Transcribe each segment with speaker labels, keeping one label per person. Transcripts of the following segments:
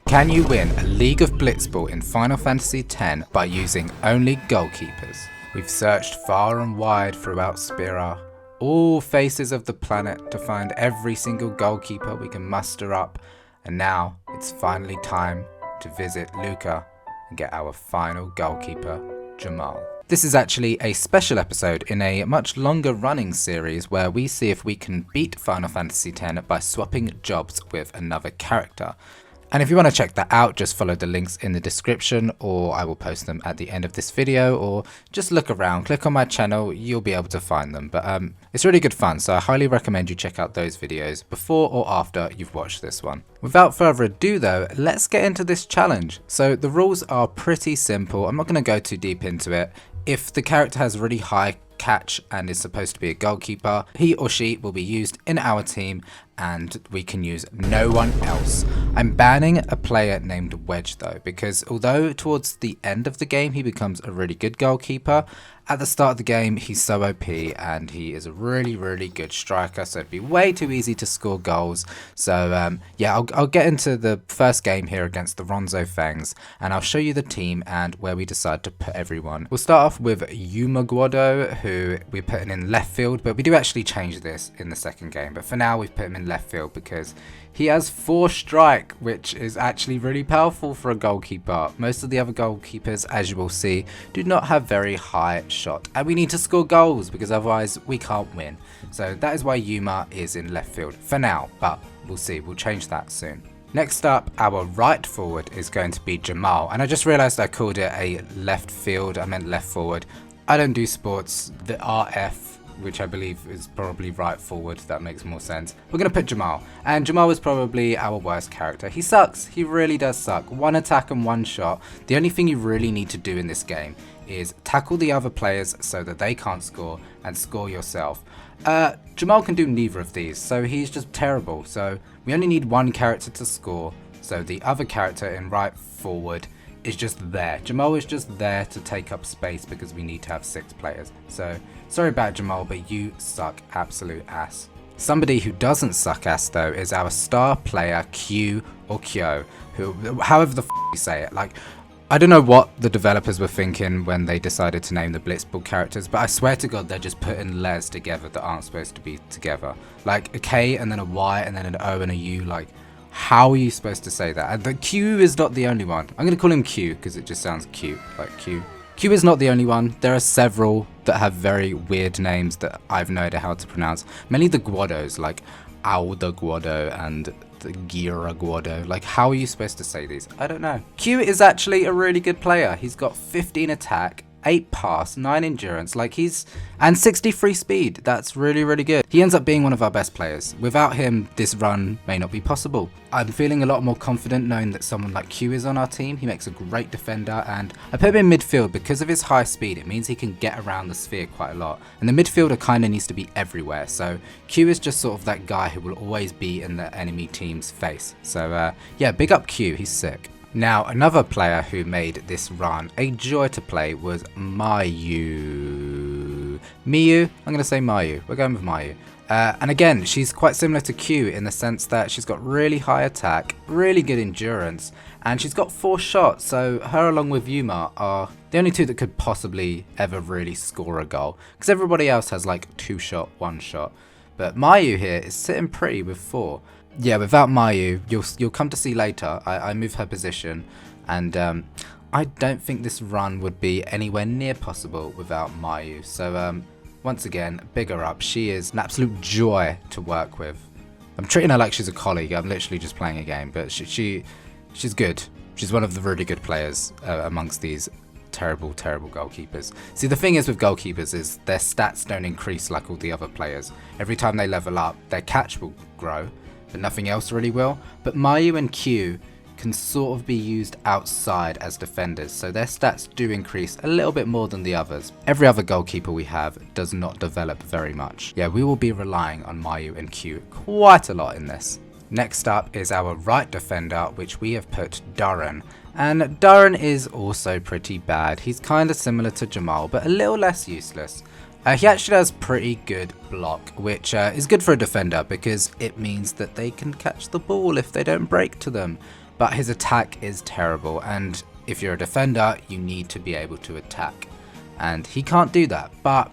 Speaker 1: Can you win a League of Blitzball in Final Fantasy X by using only goalkeepers? We've searched far and wide throughout Spira, all faces of the planet, to find every single goalkeeper we can muster up, and now it's finally time to visit Luca and get our final goalkeeper, Jamal. This is actually a special episode in a much longer running series where we see if we can beat Final Fantasy X by swapping jobs with another character. And if you want to check that out, just follow the links in the description, or I will post them at the end of this video, or just look around, click on my channel, you'll be able to find them. But it's really good fun, so I highly recommend you check out those videos before or after you've watched this one. Without further ado though, let's get into this challenge. So the rules are pretty simple. I'm not going to go too deep into it. If the character has really high catch and is supposed to be a goalkeeper, he or she will be used in our team and we can use no one else. I'm banning a player named Wedge though, because although towards the end of the game he becomes a really good goalkeeper, at the start of the game he's so OP and he is a really good striker, so it'd be way too easy to score goals. So yeah, I'll get into the first game here against the Ronzo Fangs and I'll show you the team and where we decide to put everyone. We'll start off with Yuma Guado, who we're putting in left field, but we do actually change this in the second game, but for now we've put him in left field because he has 4 strike, which is actually really powerful for a goalkeeper. Most of the other goalkeepers, as you will see, do not have very high shot, and we need to score goals because otherwise we can't win. So that is why Yuma is in left field for now, but we'll see, we'll change that soon. Next up, our right forward is going to be Jamal, and I just realized I called it a left field, I meant left forward. I don't do sports. The RF, which I believe is probably right forward, that makes more sense. We're going to put Jamal, and Jamal is probably our worst character. He sucks, he really does suck. 1 attack and 1 shot. The only thing you really need to do in this game is tackle the other players so that they can't score, and score yourself. Jamal can do neither of these, so he's just terrible. So we only need 1 character to score, so the other character in right forward is just there. Jamal is just there to take up space because we need to have 6 players. So sorry about Jamal, but you suck absolute ass. Somebody who doesn't suck ass though is our star player Q or Kyo, who, however the you say it. Like, I don't know what the developers were thinking when they decided to name the Blitzball characters, but I swear to God they're just putting letters together that aren't supposed to be together. Like a K and then a Y and then an O and a U. Like, how are you supposed to say that? And the Q is not the only one. I'm going to call him Q because it just sounds cute, like Q. Q is not the only one. There are several that have very weird names that I've no idea how to pronounce. Mainly the Guados, like Auda Guado and the Gira Guado. Like, how are you supposed to say these? I don't know. Q is actually a really good player. He's got 15 attack, 8 pass, 9 endurance, and 63 speed. That's really good. He ends up being one of our best players. Without him, this run may not be possible. I'm feeling a lot more confident knowing that someone like Q is on our team. He makes a great defender, and I put him in midfield because of his high speed. It means he can get around the sphere quite a lot, and the midfielder kind of needs to be everywhere. So Q is just sort of that guy who will always be in the enemy team's face. So yeah, big up Q, he's sick. Now, another player who made this run a joy to play was Miyu. I'm going to say Miyu. We're going with Miyu. And again, she's quite similar to Q in the sense that she's got really high attack, really good endurance, and she's got 4 shots. So her along with Yuma are the only 2 that could possibly ever really score a goal, because everybody else has like 2 shot, 1 shot. But Miyu here is sitting pretty with 4. Yeah, without Miyu, you'll come to see later, I move her position, and I don't think this run would be anywhere near possible without Miyu. So once again, big her up. She is an absolute joy to work with. I'm treating her like she's a colleague. I'm literally just playing a game, but she's good. She's one of the really good players amongst these terrible goalkeepers. See, the thing is with goalkeepers is their stats don't increase like all the other players. Every time they level up, their catch will grow, but nothing else really will. But Miyu and Q can sort of be used outside as defenders, so their stats do increase a little bit more than the others. Every other goalkeeper we have does not develop very much. Yeah, we will be relying on Miyu and Q quite a lot in this. Next up is our right defender, which we have put Duran. And Duran is also pretty bad. He's kind of similar to Jamal, but a little less useless. He actually has pretty good block, which is good for a defender because it means that they can catch the ball if they don't break to them. but his attack is terrible, and if you're a defender, you need to be able to attack. And he can't do that, but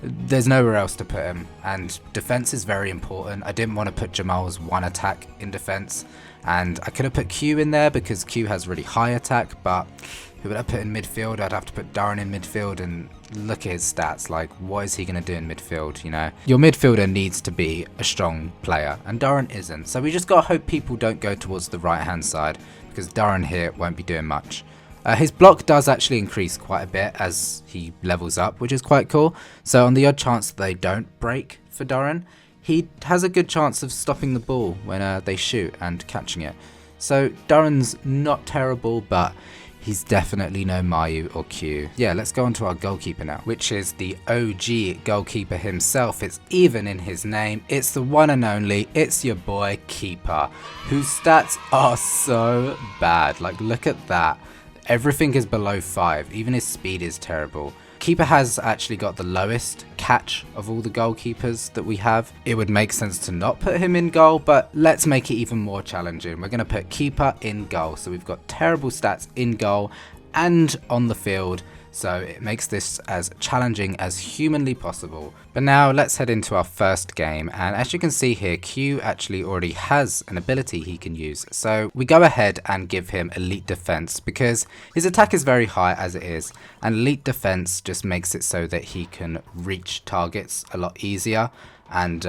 Speaker 1: there's nowhere else to put him, and defense is very important. I didn't want to put Jamal's one attack in defense, and I could have put Q in there because Q has really high attack, but who would I put in midfield? I'd have to put Darren in midfield, and look at his stats. Like, what is he going to do in midfield, you know? Your midfielder needs to be a strong player, and Darren isn't. So we just got to hope people don't go towards the right-hand side, because Darren here won't be doing much. His block does actually increase quite a bit as he levels up, which is quite cool. So on the odd chance that they don't break for Darren, he has a good chance of stopping the ball when they shoot and catching it. So Darren's not terrible, but he's definitely no Mayu or Q. Yeah, let's go on to our goalkeeper now, which is the OG goalkeeper himself. It's even in his name. It's the one and only. It's your boy Keeper, whose stats are so bad. Like, look at that. Everything is below 5. Even his speed is terrible. Keeper has actually got the lowest catch of all the goalkeepers that we have. It would make sense to not put him in goal, but let's make it even more challenging. We're going to put Keeper in goal. So we've got terrible stats in goal and on the field. So it makes this as challenging as humanly possible. But now let's head into our first game, and as you can see here, Q actually already has an ability he can use. So we go ahead and give him elite defense because his attack is very high as it is, and elite defense just makes it so that he can reach targets a lot easier and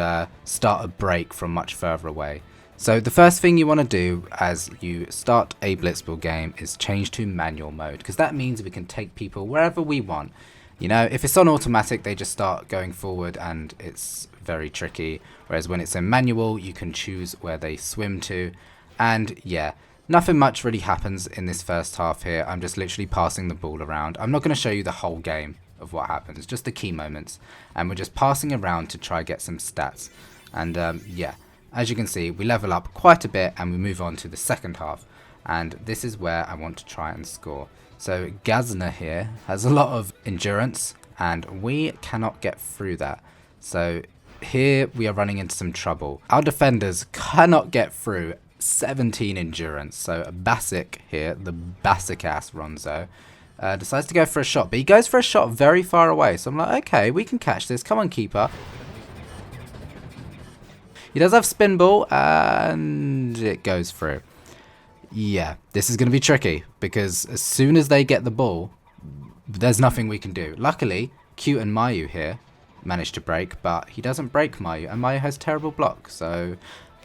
Speaker 1: start a break from much further away. So the first thing you want to do as you start a Blitzball game is change to manual mode, because that means we can take people wherever we want. You know, if it's on automatic, they just start going forward and it's very tricky. Whereas when it's in manual, you can choose where they swim to. And yeah, nothing much really happens in this first half here. I'm just literally passing the ball around. I'm not going to show you the whole game of what happens, just the key moments. And we're just passing around to try get some stats. And yeah. As you can see, we level up quite a bit and we move on to the second half. And this is where I want to try and score. So Gazna here has a lot of endurance and we cannot get through that. So here we are running into some trouble. Our defenders cannot get through 17 endurance. So Basic here, the Basic ass Ronzo, decides to go for a shot. But he goes for a shot very far away. So I'm like, okay, we can catch this. Come on, Keeper. He does have spin ball, and it goes through. Yeah, this is going to be tricky, because as soon as they get the ball, there's nothing we can do. Luckily, Q and Mayu here managed to break, but he doesn't break Mayu, and Mayu has terrible block. So,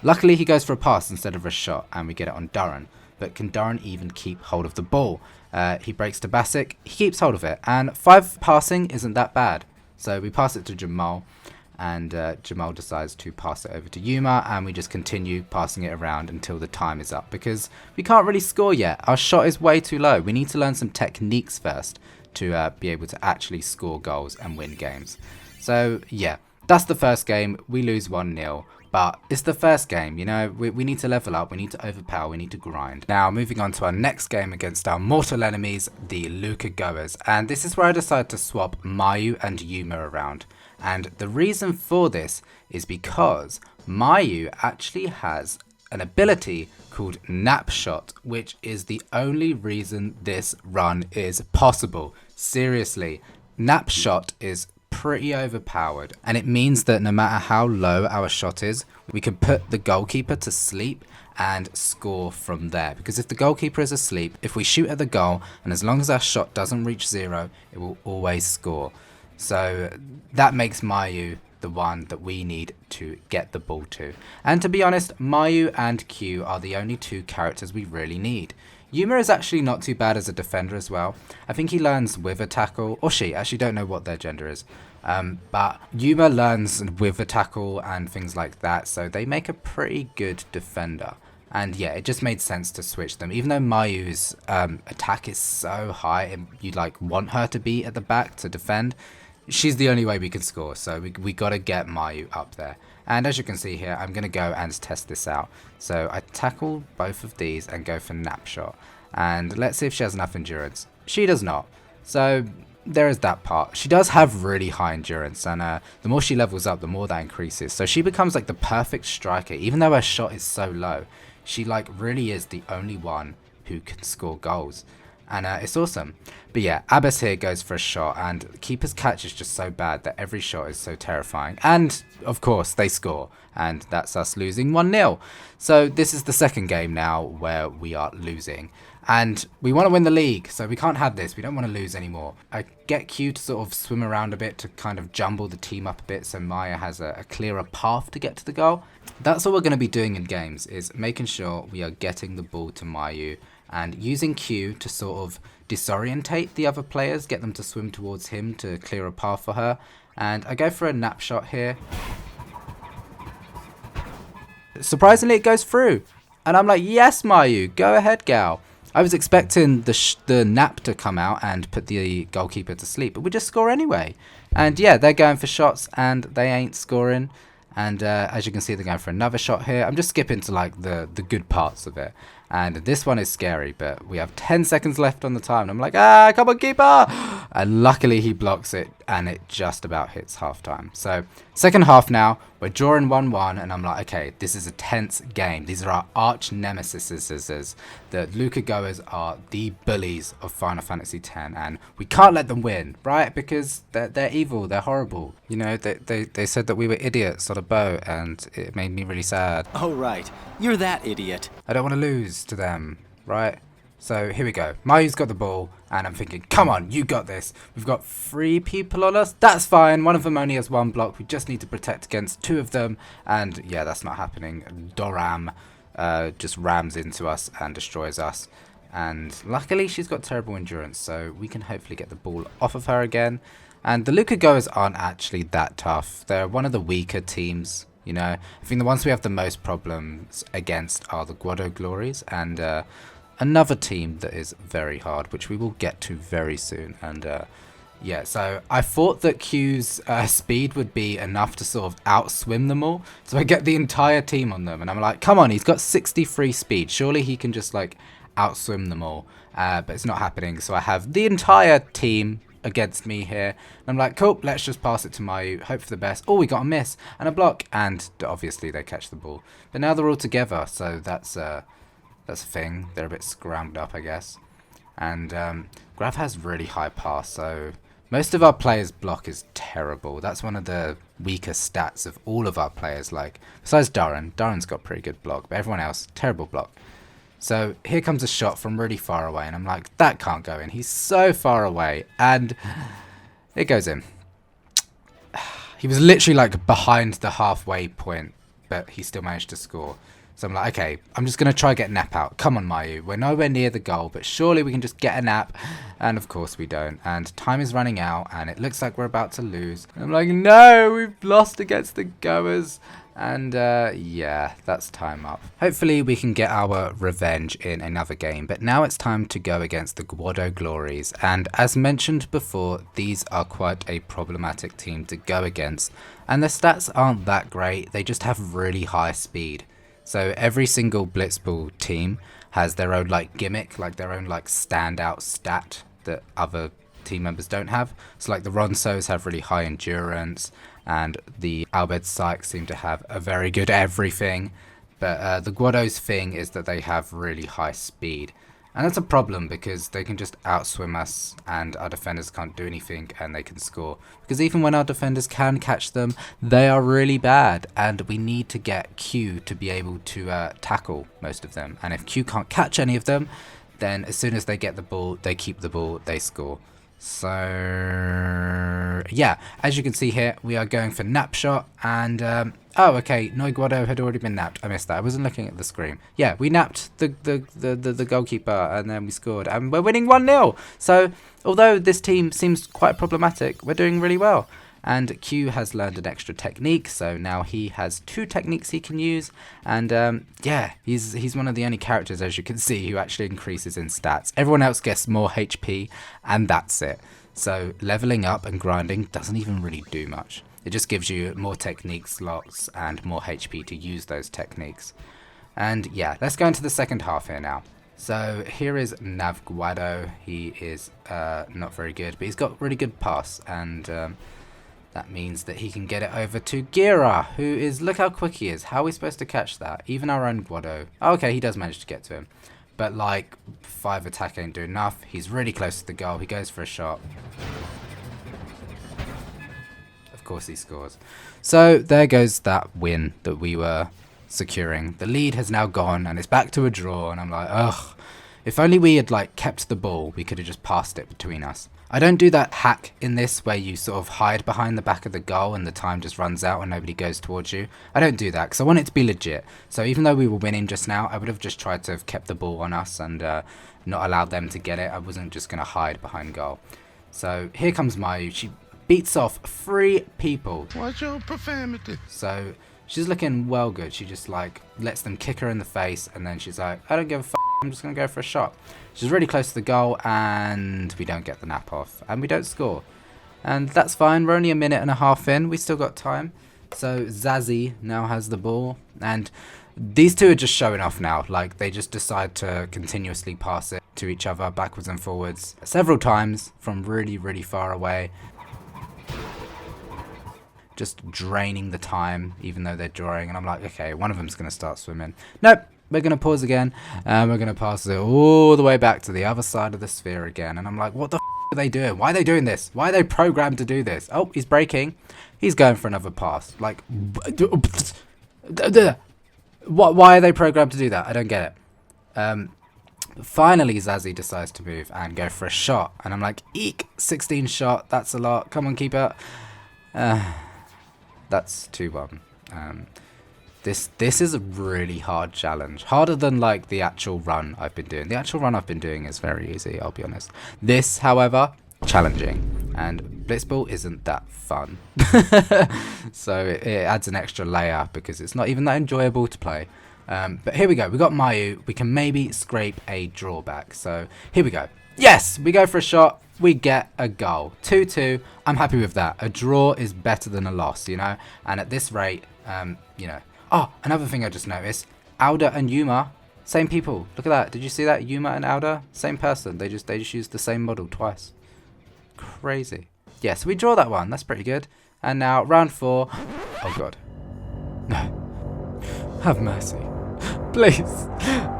Speaker 1: luckily he goes for a pass instead of a shot, and we get it on Darren. But can Darren even keep hold of the ball? He breaks to Basic, he keeps hold of it, and 5 passing isn't that bad. So we pass it to Jamal. And Jamal decides to pass it over to Yuma, and we just continue passing it around until the time is up, because we can't really score yet. Our shot is way too low. We need to learn some techniques first to be able to actually score goals and win games. So yeah, that's the first game. We lose 1-0, but it's the first game, you know. We need to level up, we need to overpower, we need to grind. Now moving on to our next game against our mortal enemies, the Luca Goers, and this is where I decided to swap Mayu and Yuma around. And the reason for this is because Mayu actually has an ability called Nap Shot, which is the only reason this run is possible. Seriously, Nap Shot is pretty overpowered, and it means that no matter how low our shot is, we can put the goalkeeper to sleep and score from there. Because if the goalkeeper is asleep, if we shoot at the goal, and as long as our shot doesn't reach 0, it will always score. So that makes Mayu the one that we need to get the ball to. And to be honest, Mayu and Q are the only 2 characters we really need. Yuma is actually not too bad as a defender as well. I think he learns with a tackle, or she, actually don't know what their gender is. But Yuma learns with a tackle and things like that, so they make a pretty good defender. And yeah, it just made sense to switch them. Even though Mayu's attack is so high, you'd like want her to be at the back to defend. She's the only way we can score, so we got to get Mayu up there. And as you can see here, I'm going to go and test this out. So I tackle both of these and go for Nap Shot. And let's see if she has enough endurance. She does not. So there is that part. She does have really high endurance, and the more she levels up, the more that increases. So she becomes like the perfect striker, even though her shot is so low. she like really is the only one who can score goals. And it's awesome. But yeah, Abbas here goes for a shot, and keeper's catch is just so bad that every shot is so terrifying. And of course they score, and that's us losing 1-0. So this is the second game now where we are losing. And we want to win the league, so we can't have this. We don't want to lose anymore. I get Q to sort of swim around a bit to kind of jumble the team up a bit so Maya has a clearer path to get to the goal. That's what we're going to be doing in games, is making sure we are getting the ball to Mayu and using Q to sort of disorientate the other players, get them to swim towards him to clear a path for her. And I go for a nap shot here. Surprisingly, it goes through. And I'm like, yes, Mayu, go ahead, gal. I was expecting the nap to come out and put the goalkeeper to sleep, but we just score anyway. And yeah, they're going for shots and they ain't scoring. And as you can see, they're going for another shot here. I'm just skipping to like the good parts of it. And this one is scary, but we have 10 seconds left on the time. And I'm like, come on, keeper! And luckily he blocks it, and it just about hits half-time. So, second half now, we're drawing 1-1, and I'm like, okay, this is a tense game. These are our arch nemesis. The Luca goers are the bullies of Final Fantasy X, and we can't let them win, right? Because they're evil, they're horrible. You know, they said that we were idiots on a boat, and it made me really sad.
Speaker 2: Oh, right. You're that idiot.
Speaker 1: I don't want to lose to them, right? So here we go. Mayu's got the ball, and I'm thinking, come on, you got this. We've got 3 people on us. That's fine. One of them only has 1 block. We just need to protect against 2 of them. And yeah, that's not happening. Doram just rams into us and destroys us. And luckily, she's got terrible endurance, so we can hopefully get the ball off of her again. And the Luca goers aren't actually that tough. They're one of the weaker teams. You know, I think the ones we have the most problems against are the Guado Glories and another team that is very hard, which we will get to very soon. And yeah, so I thought that Q's speed would be enough to sort of outswim them all. So I get the entire team on them, and I'm like, come on, he's got 63 speed. Surely he can just like outswim them all. But it's not happening. So I have the entire team against me here. And I'm like, cool, let's just pass it to Mayu, hope for the best. Oh, we got a miss and a block, and obviously they catch the ball. But now they're all together, so that's a thing. They're a bit scrambled up, I guess. And Grav has really high pass, so most of our players' block is terrible. That's one of the weaker stats of all of our players, like besides Darren. Darren's got pretty good block, but everyone else, terrible block. So here comes a shot from really far away, and I'm like, that can't go in. He's so far away, and it goes in. He was literally like behind the halfway point, but he still managed to score. So I'm like, okay, I'm just going to try get Nap out. Come on, Mayu. We're nowhere near the goal, but surely we can just get a nap. And of course we don't. And time is running out, and it looks like we're about to lose. And I'm like, no, we've lost against the goers. And yeah, that's time up. Hopefully we can get our revenge in another game, but now it's time to go against the Guado Glories. And as mentioned before, these are quite a problematic team to go against. And their stats aren't that great, they just have really high speed. So every single Blitzball team has their own like gimmick, like their own like standout stat that other team members don't have. So like the Ronsos have really high endurance, and the Albed Sykes seem to have a very good everything. But the Guado's thing is that they have really high speed. And that's a problem because they can just outswim us and our defenders can't do anything and they can score. Because even when our defenders can catch them, they are really bad. And we need to get Q to be able to tackle most of them. And if Q can't catch any of them, then as soon as they get the ball, they keep the ball, they score. So yeah, as you can see here, we are going for nap shot, and oh okay, Noi Guado had already been napped. I missed that. I wasn't looking at the screen. Yeah, we napped the goalkeeper, and then we scored, and we're winning 1-0. So although this team seems quite problematic, we're doing really well. And Q has learned an extra technique, so now he has 2 techniques he can use. And yeah, he's one of the only characters, as you can see, who actually increases in stats. Everyone else gets more HP, and that's it. So leveling up and grinding doesn't even really do much. It just gives you more technique slots and more HP to use those techniques. And yeah, let's go into the second half here now. So here is Nav Guado. He is not very good, but he's got really good pass, and That means that he can get it over to Gira, who is, look how quick he is. How are we supposed to catch that? Even our own Guado. Oh, okay, he does manage to get to him. But like, 5 attack ain't doing enough. He's really close to the goal. He goes for a shot. Of course he scores. So there goes that win that we were securing. The lead has now gone and it's back to a draw, and I'm like, ugh. If only we had like kept the ball, we could have just passed it between us. I don't do that hack in this where you sort of hide behind the back of the goal and the time just runs out and nobody goes towards you. I don't do that because I want it to be legit. So even though we were winning just now, I would have just tried to have kept the ball on us and not allowed them to get it. I wasn't just going to hide behind goal. So here comes Mayu. She beats off 3 people.
Speaker 3: What's your profanity?
Speaker 1: So she's looking well good. She just like lets them kick her in the face and then she's like, I don't give a f***, I'm just going to go for a shot. She's really close to the goal and we don't get the nap off and we don't score. And that's fine. We're only a minute and a half in. We still got time. So Zazie now has the ball and these two are just showing off now. Like they just decide to continuously pass it to each other backwards and forwards several times from really, really far away. Just draining the time even though they're drawing, and I'm like, okay, one of them's going to start swimming. Nope, we're going to pause again and we're going to pass it all the way back to the other side of the sphere again, and I'm like, what the f are they doing? Why are they doing this? Why are they programmed to do this? Oh, he's breaking. He's going for another pass. Like, why are they programmed to do that? I don't get it. Finally Zazie decides to move and go for a shot, and I'm like, eek, 16 shot, that's a lot, come on, keep it. That's 2-1. This is a really hard challenge. Harder than like the actual run I've been doing. The actual run I've been doing is very easy, I'll be honest. This, however, challenging. And Blitzball isn't that fun. So it adds an extra layer because it's not even that enjoyable to play. But here we go. We got Mayu. We can maybe scrape a drawback. So here we go. Yes, we go for a shot. We get a goal. 2-2. I'm happy with that. A draw is better than a loss, you know. And at this rate, you know. Oh, another thing I just noticed. Auda and Yuma, same people. Look at that. Did you see that? Yuma and Auda, same person. They just used the same model twice. Crazy. Yeah, so we draw that one. That's pretty good. And now round 4. Oh god. No. Have mercy. Please.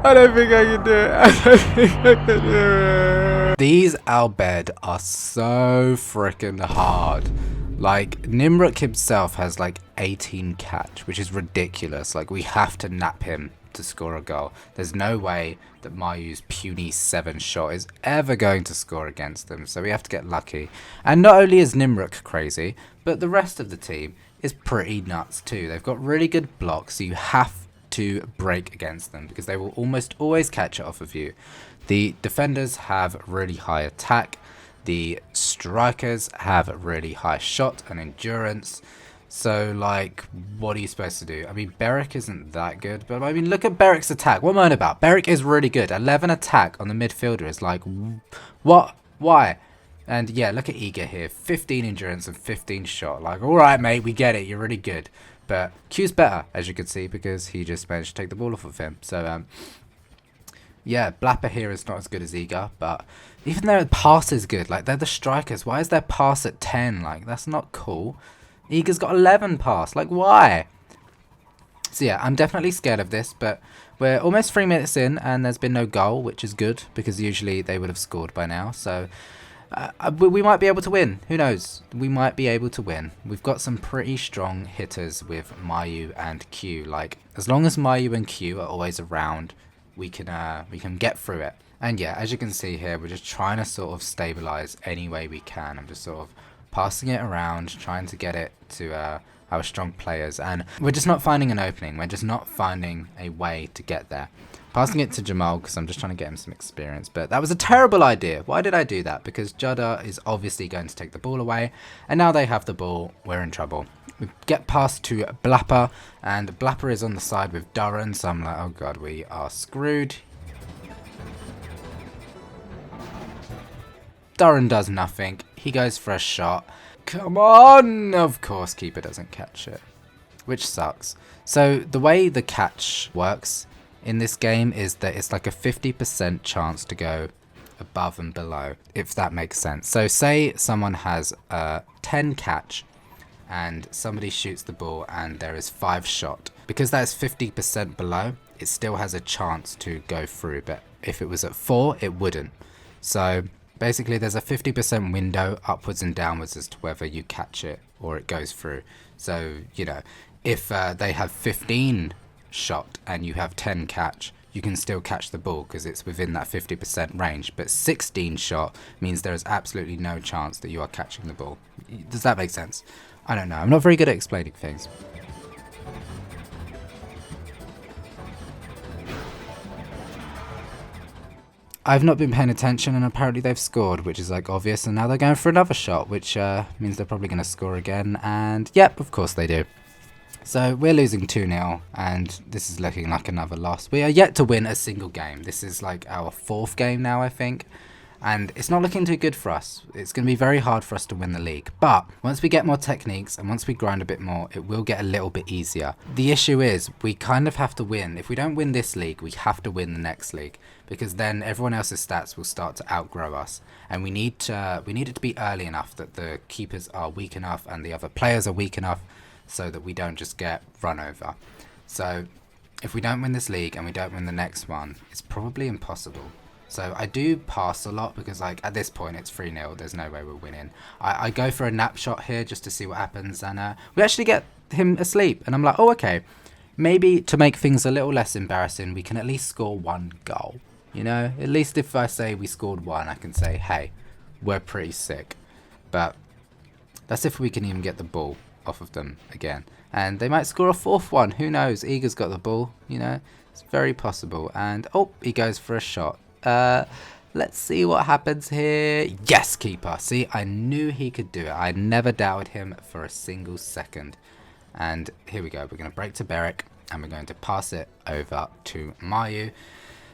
Speaker 1: I don't think I can do it. I don't think I can do it. These Albed are so freaking hard. Like, Nimruk himself has like 18 catch, which is ridiculous. Like, we have to nap him to score a goal. There's no way that Mayu's puny 7 shot is ever going to score against them. So we have to get lucky. And not only is Nimruk crazy, but the rest of the team is pretty nuts too. They've got really good blocks, so you have to break against them because they will almost always catch it off of you. The defenders have really high attack. The strikers have really high shot and endurance. So, like, what are you supposed to do? I mean, Beric isn't that good, but I mean, look at Beric's attack. What am I on about? Beric is really good. 11 attack on the midfielder is like, what? Why? And yeah, look at Eager here. 15 endurance and 15 shot. Like, alright, mate, we get it. You're really good. But Q's better, as you can see, because he just managed to take the ball off of him. So, yeah, Blapper here is not as good as Eager, but even their pass is good. Like, they're the strikers. Why is their pass at 10? Like, that's not cool. Eager's got 11 pass. Like, why? So, yeah, I'm definitely scared of this, but we're almost 3 minutes in, and there's been no goal, which is good, because usually they would have scored by now. So, we might be able to win. Who knows? We might be able to win. We've got some pretty strong hitters with Mayu and Q. Like, as long as Mayu and Q are always around, we can get through it. And yeah, as you can see here, we're just trying to sort of stabilize any way we can. I'm just sort of passing it around, trying to get it to our strong players, and we're just not finding an opening. We're just not finding a way to get there. Passing it to Jamal because I'm just trying to get him some experience, but that was a terrible idea. Why did I do that? Because Judda is obviously going to take the ball away, and now they have the ball. We're in trouble. We get past to Blapper, and Blapper is on the side with Duran, so I'm like, oh god, we are screwed. Duran does nothing. He goes for a shot. Come on! Of course, keeper doesn't catch it, which sucks. So the way the catch works in this game is that it's like a 50% chance to go above and below, if that makes sense. So say someone has 10 catch, and somebody shoots the ball and there is 5 shot. Because that is 50% below, it still has a chance to go through, but if it was at 4, it wouldn't. So basically there's a 50% window upwards and downwards as to whether you catch it or it goes through. So, you know, if they have 15 shot and you have 10 catch, you can still catch the ball because it's within that 50% range. But 16 shot means there is absolutely no chance that you are catching the ball. Does that make sense? I don't know. I'm not very good at explaining things. I've not been paying attention and apparently they've scored, which is like obvious, and now they're going for another shot, which means they're probably going to score again, and yep, of course they do. So we're losing 2-0 and this is looking like another loss. We are yet to win a single game. This is like our 4th game now, I think. And it's not looking too good for us. It's going to be very hard for us to win the league. But once we get more techniques and once we grind a bit more, it will get a little bit easier. The issue is we kind of have to win. If we don't win this league, we have to win the next league. Because then everyone else's stats will start to outgrow us. And we need it to be early enough that the keepers are weak enough and the other players are weak enough so that we don't just get run over. So if we don't win this league and we don't win the next one, it's probably impossible. So I do pass a lot because like at this point it's 3-0, there's no way we're winning. I go for a nap shot here just to see what happens, and we actually get him asleep and I'm like, oh okay, maybe to make things a little less embarrassing we can at least score 1 goal. You know, at least if I say we scored 1 I can say, hey, we're pretty sick. But that's if we can even get the ball off of them again, and they might score a 4th one, who knows. Eager's got the ball, you know, it's very possible. And oh, he goes for a shot. Let's see what happens here. Yes, keeper. See, I knew he could do it. I never doubted him for a single second. And here we go. We're going to break to Beric and we're going to pass it over to Mayu.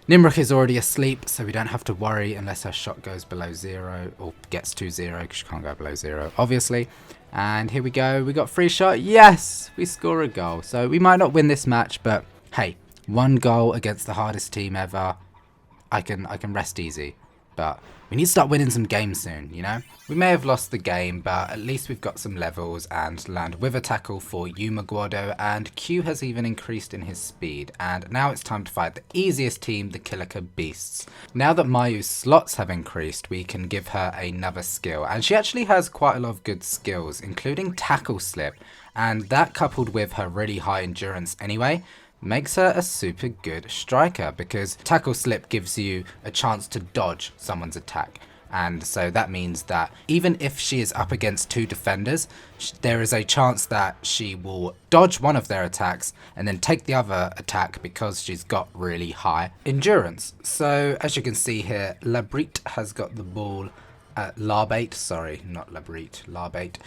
Speaker 1: Nimruk is already asleep, so we don't have to worry unless her shot goes below 0 or gets to 0, because she can't go below 0, obviously. And here we go. We got 3 shot. Yes, we score a goal. So we might not win this match, but hey, 1 goal against the hardest team ever. I can rest easy, but we need to start winning some games soon, you know? We may have lost the game, but at least we've got some levels and land with a tackle for Yumaguado, and Q has even increased in his speed, and now it's time to fight the easiest team, the Kilika Beasts. Now that Mayu's slots have increased, we can give her another skill, and she actually has quite a lot of good skills, including tackle slip, and that coupled with her really high endurance anyway, makes her a super good striker, because tackle slip gives you a chance to dodge someone's attack. And so that means that even if she is up against 2 defenders, there is a chance that she will dodge one of their attacks and then take the other attack because she's got really high endurance. So as you can see here, Labrit has got the ball. Larbate, sorry, not Labrit, Larbate.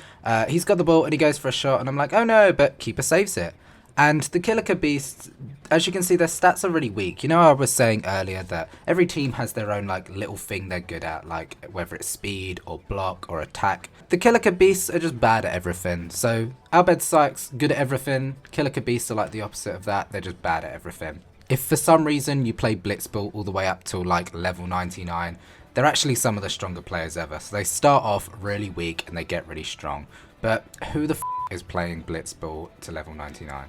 Speaker 1: He's got the ball and he goes for a shot and I'm like, oh no, but keeper saves it. And the Kilika Beasts, as you can see, their stats are really weak. You know, I was saying earlier that every team has their own like little thing they're good at, like whether it's speed or block or attack. The Kilika Beasts are just bad at everything. So Albed Sykes, good at everything. Kilika Beasts are like the opposite of that. They're just bad at everything. If for some reason you play Blitzball all the way up till like level 99, they're actually some of the stronger players ever. So they start off really weak and they get really strong. But who the f is playing Blitzball to level 99?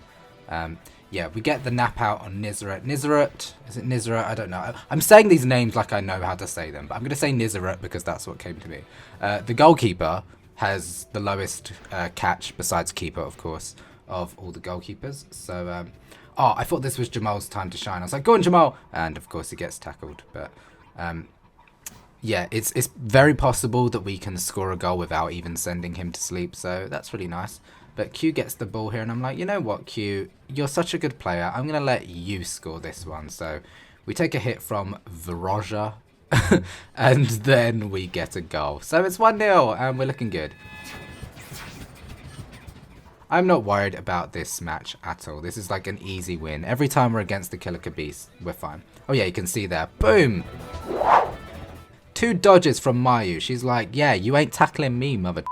Speaker 1: Yeah, we get the nap out on Nizaret. Nizaret? Is it Nizaret? I don't know. I'm saying these names like I know how to say them, but I'm going to say Nizaret because that's what came to me. The goalkeeper has the lowest catch, besides keeper, of course, of all the goalkeepers. So, oh, I thought this was Jamal's time to shine. I was like, go on, Jamal! And, of course, he gets tackled. But, yeah, it's very possible that we can score a goal without even sending him to sleep. So, that's really nice. But Q gets the ball here, and I'm like, you know what, Q? You're such a good player. I'm going to let you score this one. So we take a hit from Veroja, and then we get a goal. So it's 1-0, and we're looking good. I'm not worried about this match at all. This is like an easy win. Every time we're against the Kilika Beast, we're fine. Oh yeah, you can see there. Boom! 2 dodges from Mayu. She's like, yeah, you ain't tackling me, mother.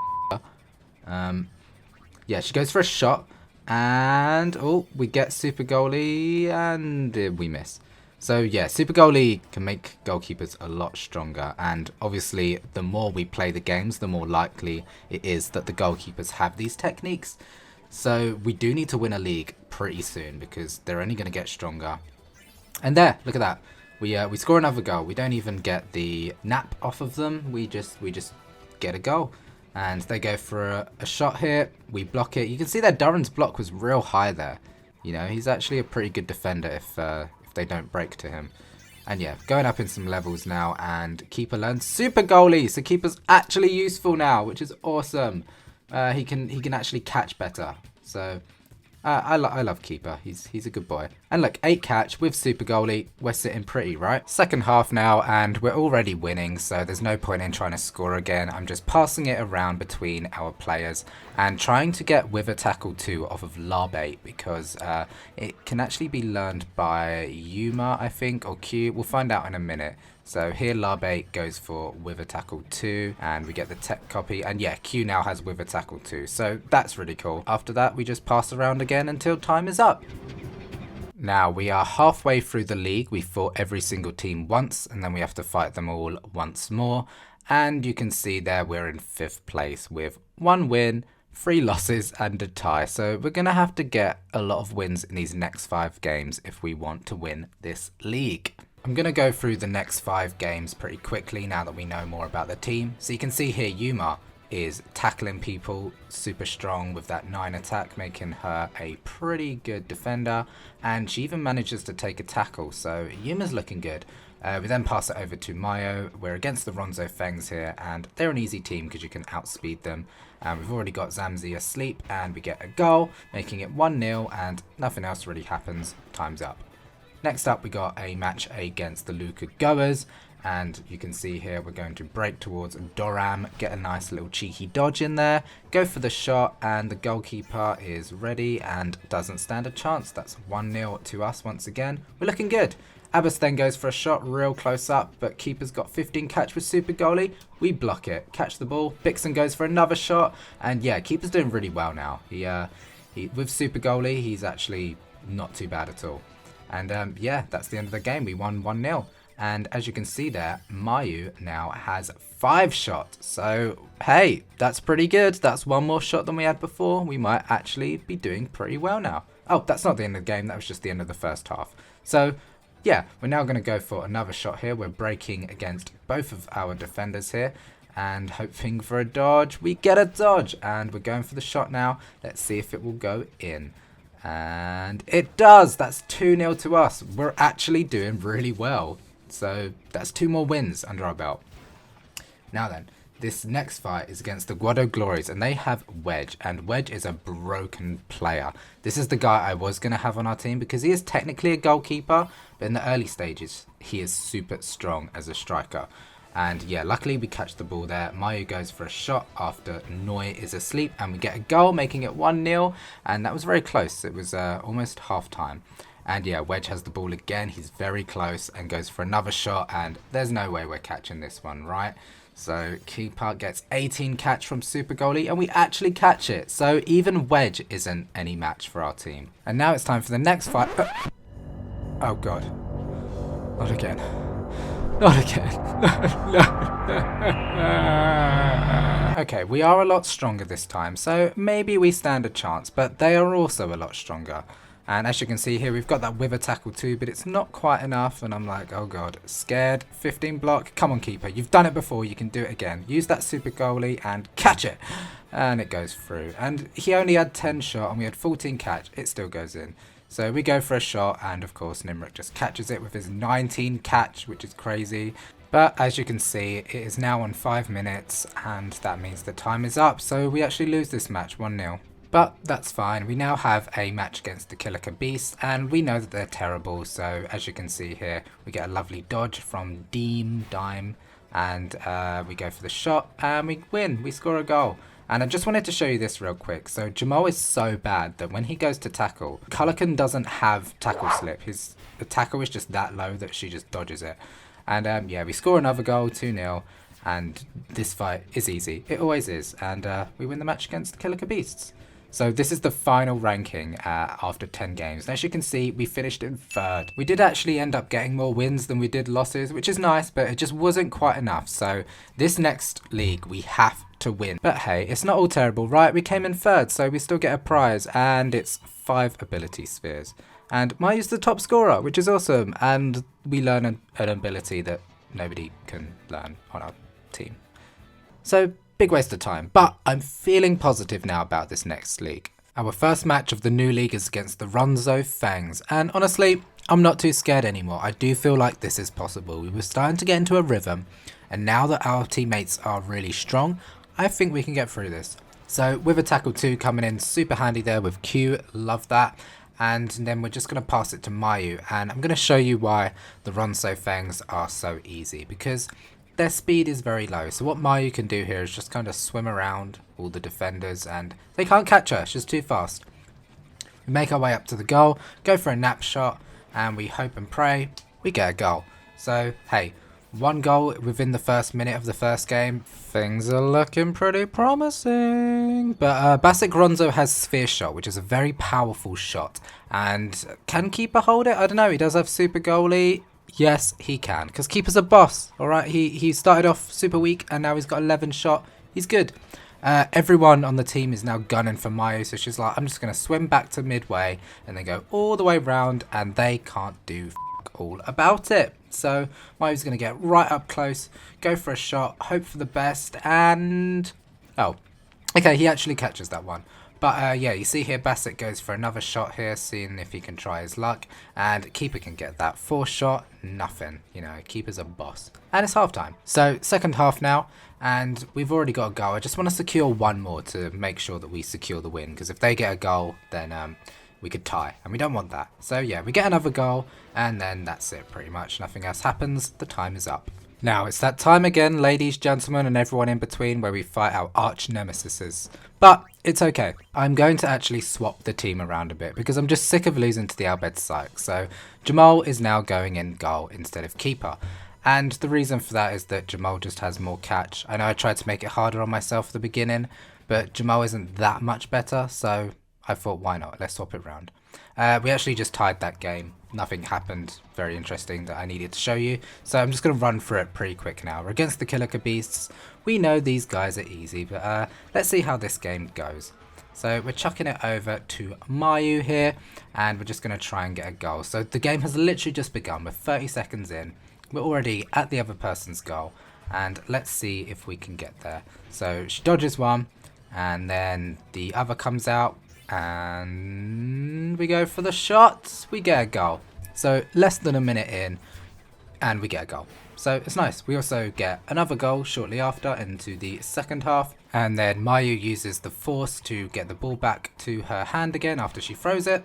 Speaker 1: Yeah, she goes for a shot, and oh, we get super goalie, and we miss. So yeah, Super Goalie can make goalkeepers a lot stronger, and obviously the more we play the games, the more likely it is that the goalkeepers have these techniques. So we do need to win a league pretty soon because they're only going to get stronger. And there, look at that. We score another goal. We don't even get the nap off of them. We just get a goal. And they go for a shot here. We block it. You can see that Duran's block was real high there. You know, he's actually a pretty good defender if they don't break to him. And yeah, going up in some levels now, and keeper learns Super Goalie. So keeper's actually useful now, which is awesome. He can actually catch better. So I love keeper. He's a good boy. And look, 8 catch with Super Goalie. We're sitting pretty, right? Second half now, and we're already winning, so there's no point in trying to score again. I'm just passing it around between our players and trying to get with a tackle 2 off of Larbe, because it can actually be learned by Yuma, I think, or Q. We'll find out in a minute. So here Larbe goes for with a tackle 2, and we get the tech copy, and yeah, Q now has with a tackle 2, so that's really cool. After that, we just pass around again until time is up. Now we are halfway through the league. We fought every single team once, and then we have to fight them all once more, and you can see there we're in 5th place with 1 win, 3 losses and a tie. So we're going to have to get a lot of wins in these next 5 games if we want to win this league. I'm going to go through the next 5 games pretty quickly now that we know more about the team. So you can see here Yuma is tackling people super strong with that 9 attack, making her a pretty good defender, and she even manages to take a tackle, so Yuma's looking good. We then pass it over to Mayo. We're against the Ronzo Fengs here, and they're an easy team because you can outspeed them. We've already got Zamzi asleep, and we get a goal, making it 1-0, and nothing else really happens. Time's up. Next up, we got a match against the Luca Goers, and you can see here we're going to break towards Doram, get a nice little cheeky dodge in there, go for the shot, and the goalkeeper is ready and doesn't stand a chance. That's 1-0 to us once again. We're looking good. Abbas then goes for a shot real close up, but keeper's got 15 catch with Super Goalie. We block it, catch the ball. Bixen goes for another shot, and yeah, keeper's doing really well now. He with Super Goalie, he's actually not too bad at all. And yeah, that's the end of the game. We won 1-0. And as you can see there, Mayu now has 5 shots. So, hey, that's pretty good. That's 1 more shot than we had before. We might actually be doing pretty well now. Oh, that's not the end of the game. That was just the end of the first half. So, yeah, we're now going to go for another shot here. We're breaking against both of our defenders here and hoping for a dodge. We get a dodge, and we're going for the shot now. Let's see if it will go in. And it does. That's 2-0 to us. We're actually doing really well. So that's 2 more wins under our belt. Now then, this next fight is against the Guado Glories, and they have Wedge, and Wedge is a broken player. This is the guy I was going to have on our team because he is technically a goalkeeper, but in the early stages, he is super strong as a striker. And yeah, luckily we catch the ball there. Mayu goes for a shot after Noi is asleep, and we get a goal, making it 1-0, and that was very close. It was almost half time. And yeah, Wedge has the ball again. He's very close and goes for another shot, and there's no way we're catching this one, right? So keeper gets 18 catch from Super Goalie, and we actually catch it. So even Wedge isn't any match for our team. And now it's time for the next fight. Oh god. Not again. Not again. No. Okay, we are a lot stronger this time, so maybe we stand a chance, but they are also a lot stronger. And as you can see here, we've got that with a tackle too, but it's not quite enough. And I'm like, oh god, scared. 15 block. Come on, keeper. You've done it before. You can do it again. Use that Super Goalie and catch it. And it goes through. And he only had 10 shot and we had 14 catch. It still goes in. So we go for a shot, and of course Nimrik just catches it with his 19 catch, which is crazy. But as you can see, it is now on 5 minutes, and that means the time is up. So we actually lose this match 1-0. But that's fine. We now have a match against the Kilika Beasts, and we know that they're terrible. So as you can see here, we get a lovely dodge from Dime, and we go for the shot, and we win. We score a goal. And I just wanted to show you this real quick. So Jamal is so bad that when he goes to tackle, Cullican doesn't have tackle slip. The tackle is just that low that she just dodges it. And yeah, we score another goal, 2-0. And this fight is easy. It always is. And we win the match against the Kilika Beasts. So this is the final ranking after 10 games. And as you can see, we finished in 3rd. We did actually end up getting more wins than we did losses, which is nice, but it just wasn't quite enough. So this next league, we have to win. But hey, it's not all terrible, right? We came in 3rd, so we still get a prize, and it's 5 ability spheres. And Mayu's the top scorer, which is awesome. And we learn an ability that nobody can learn on our team. So big waste of time, but I'm feeling positive now about this next league. Our first match of the new league is against the Ronzo Fangs, and honestly, I'm not too scared anymore. I do feel like this is possible. We were starting to get into a rhythm, and now that our teammates are really strong, I think we can get through this. So with a tackle 2 coming in super handy there with Q, love that. And then we're just going to pass it to Mayu, and I'm going to show you why the Ronzo Fangs are so easy, because their speed is very low. So what Mayu can do here is just kind of swim around all the defenders, and they can't catch her, she's too fast. We make our way up to the goal, go for a nap shot, and we hope and pray we get a goal. So hey, 1 goal within the first minute of the first game. Things are looking pretty promising. But Basic Ronzo has Sphere Shot, which is a very powerful shot. And can Keeper hold it? I don't know, he does have Super Goalie. Yes, he can, because Keeper's a boss, alright? He started off super weak, and now he's got 11 shot. He's good. Everyone on the team is now gunning for Mayu, so she's like, I'm just going to swim back to midway, and then go all the way round, and they can't do all about it. So Mayu's going to get right up close, go for a shot, hope for the best, and... oh, okay, he actually catches that one. But yeah, you see here Bassett goes for another shot here, seeing if he can try his luck. And Keeper can get that 4th shot, nothing. You know, Keeper's a boss. And it's half time. So second half now, and we've already got a goal. I just want to secure 1 more to make sure that we secure the win. Because if they get a goal, then we could tie. And we don't want that. So yeah, we get another goal, and then that's it pretty much. Nothing else happens. The time is up. Now, it's that time again, ladies, gentlemen, and everyone in between, where we fight our arch nemesises. But it's okay. I'm going to actually swap the team around a bit, because I'm just sick of losing to the Albed Psych. So Jamal is now going in goal instead of Keeper. And the reason for that is that Jamal just has more catch. I know I tried to make it harder on myself at the beginning, but Jamal isn't that much better, so I thought, why not? Let's swap it around. We actually just tied that game. Nothing happened very interesting that I needed to show you, so I'm just going to run through it pretty quick now. We're against the Killer Beasts. We know these guys are easy, but let's see how this game goes. So we're chucking it over to Mayu here, and we're just going to try and get a goal. So the game has literally just begun. We're 30 seconds in. We're already at the other person's goal, and let's see if we can get there. So she dodges one, and then the other comes out, and we go for the shot. We get a goal. So less than a minute in, and we get a goal. So it's nice. We also get another goal shortly after into the second half, and then Mayu uses the force to get the ball back to her hand again after she throws it.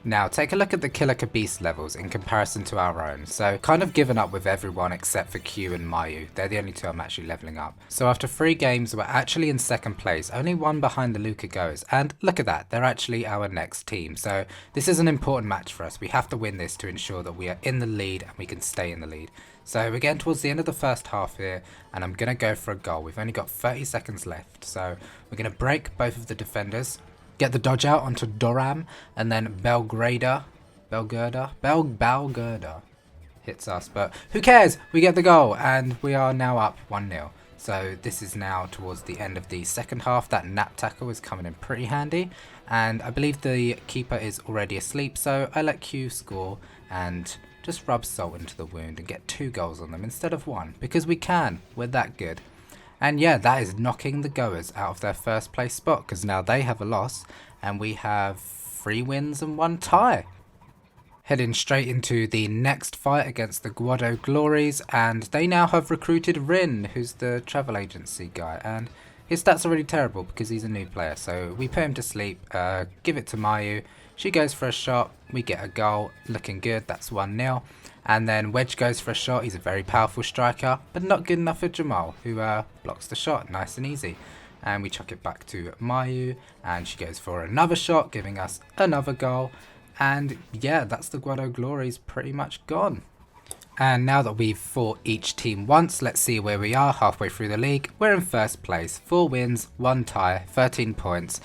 Speaker 1: Now take a look at the Killer Beast levels in comparison to our own. So kind of given up with everyone except for Q and Mayu. They're the only 2 I'm actually leveling up. So after 3 games we're actually in 2nd place, only 1 behind the Luca Goes. And look at that, they're actually our next team. So this is an important match for us. We have to win this to ensure that we are in the lead and we can stay in the lead. So we're getting towards the end of the first half here, and I'm going to go for a goal. We've only got 30 seconds left. So we're going to break both of the defenders. Get the dodge out onto Doram, and then Belgrada hits us, but who cares? We get the goal, and we are now up 1-0. So this is now towards the end of the second half. That nap tackle is coming in pretty handy, and I believe the keeper is already asleep, so I let Q score and just rub salt into the wound and get 2 goals on them instead of 1, because we can. We're that good. And yeah, that is knocking the Goers out of their 1st place spot, because now they have a loss and we have 3 wins and 1 tie. Heading straight into the next fight against the Guado Glories, and they now have recruited Rin, who's the travel agency guy, and his stats are really terrible because he's a new player. So we put him to sleep, give it to Mayu, she goes for a shot, we get a goal, looking good, that's 1-0. And then Wedge goes for a shot. He's a very powerful striker, but not good enough for Jamal, who blocks the shot nice and easy. And we chuck it back to Mayu, and she goes for another shot, giving us another goal. And yeah, that's the Guado Glories pretty much gone. And now that we've fought each team once, let's see where we are halfway through the league. We're in 1st place, 4 wins, 1 tie, 13 points.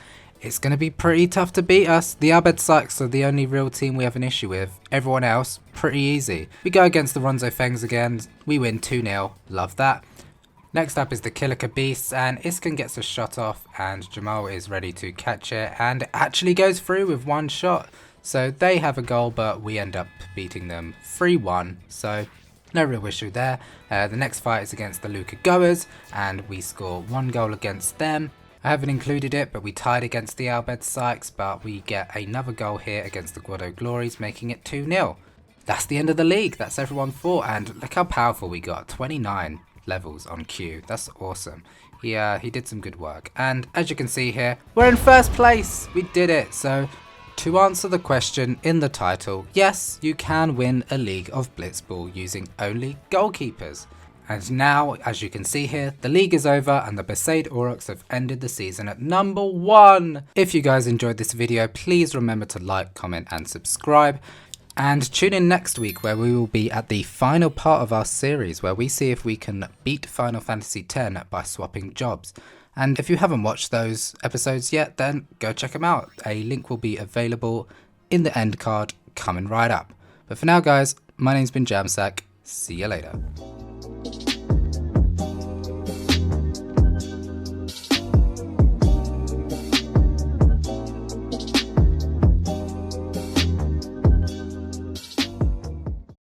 Speaker 1: It's going to be pretty tough to beat us. The Albed Sykes are the only real team we have an issue with. Everyone else, pretty easy. We go against the Ronzo Fangs again. We win 2-0. Love that. Next up is the Kilika Beasts, and Iskan gets a shot off and Jamal is ready to catch it and it actually goes through with one shot. So they have a goal, but we end up beating them 3-1. So no real issue there. The next fight is against the Luca Goers and we score 1 goal against them. I haven't included it, but we tied against the Albed Sykes, but we get another goal here against the Guado Glories, making it 2-0. That's the end of the league. That's everyone fought, and look how powerful we got. 29 levels on Q. That's awesome. He did some good work. And as you can see here, we're in first place. We did it. So to answer the question in the title, yes, you can win a league of Blitzball using only goalkeepers. And now, as you can see here, the league is over and the Besaid Aurochs have ended the season at number 1. If you guys enjoyed this video, please remember to like, comment and subscribe. And tune in next week where we will be at the final part of our series where we see if we can beat Final Fantasy X by swapping jobs. And if you haven't watched those episodes yet, then go check them out. A link will be available in the end card coming right up. But for now guys, my name's been Jamsack. See you later.